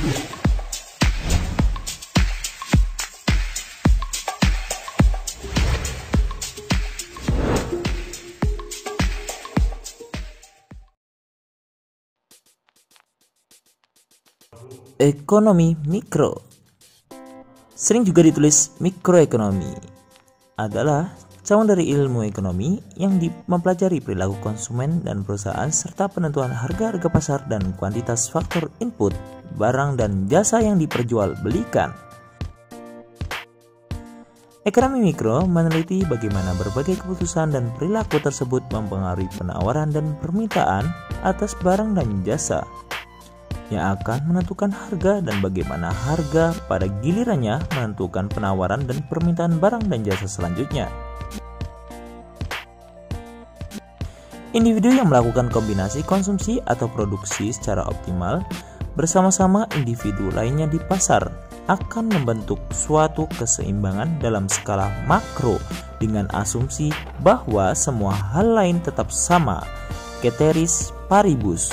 Ekonomi mikro, sering juga ditulis mikroekonomi, adalah cabang dari ilmu ekonomi yang mempelajari perilaku konsumen dan perusahaan serta penentuan harga-harga pasar dan kuantitas faktor input barang dan jasa yang diperjualbelikan. Ekonomi mikro meneliti bagaimana berbagai keputusan dan perilaku tersebut mempengaruhi penawaran dan permintaan atas barang dan jasa, yang akan menentukan harga dan bagaimana harga pada gilirannya menentukan penawaran dan permintaan barang dan jasa selanjutnya. Individu yang melakukan kombinasi konsumsi atau produksi secara optimal bersama-sama individu lainnya di pasar akan membentuk suatu keseimbangan dalam skala makro dengan asumsi bahwa semua hal lain tetap sama, ceteris paribus.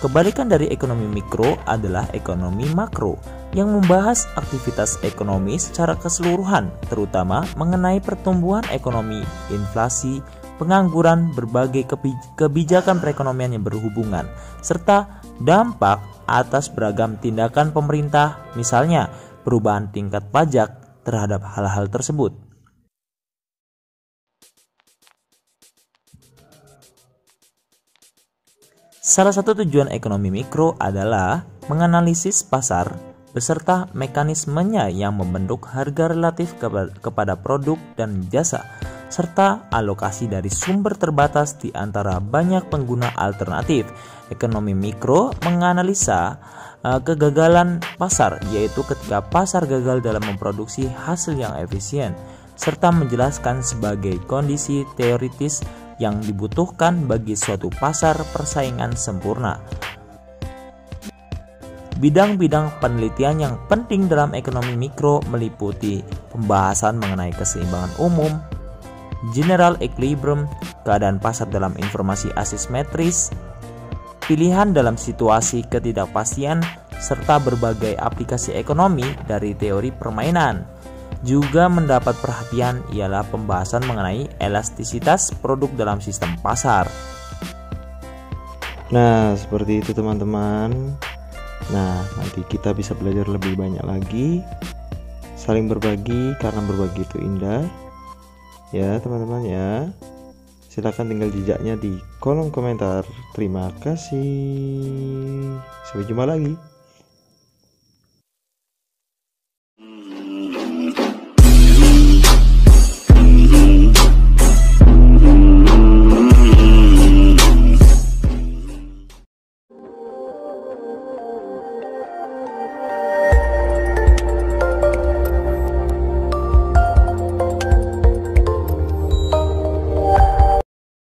Kebalikan dari ekonomi mikro adalah ekonomi makro yang membahas aktivitas ekonomi secara keseluruhan, terutama mengenai pertumbuhan ekonomi, inflasi, pengangguran, berbagai kebijakan perekonomian yang berhubungan, serta dampak atas beragam tindakan pemerintah, misalnya perubahan tingkat pajak terhadap hal-hal tersebut. Salah satu tujuan ekonomi mikro adalah menganalisis pasar beserta mekanismenya yang membentuk harga relatif kepada produk dan jasa, serta alokasi dari sumber terbatas di antara banyak pengguna alternatif. Ekonomi mikro menganalisa kegagalan pasar, yaitu ketika pasar gagal dalam memproduksi hasil yang efisien, serta menjelaskan sebagai kondisi teoritis yang dibutuhkan bagi suatu pasar persaingan sempurna. Bidang-bidang penelitian yang penting dalam ekonomi mikro meliputi pembahasan mengenai keseimbangan umum, general equilibrium, keadaan pasar dalam informasi asimetris, pilihan dalam situasi ketidakpastian, serta berbagai aplikasi ekonomi dari teori permainan. Juga mendapat perhatian ialah pembahasan mengenai elastisitas produk dalam sistem pasar. Nah, seperti itu teman-teman. Nah, nanti kita bisa belajar lebih banyak lagi, saling berbagi karena berbagi itu indah. Ya, teman-teman ya. Silakan tinggal jejaknya di kolom komentar. Terima kasih. Sampai jumpa lagi.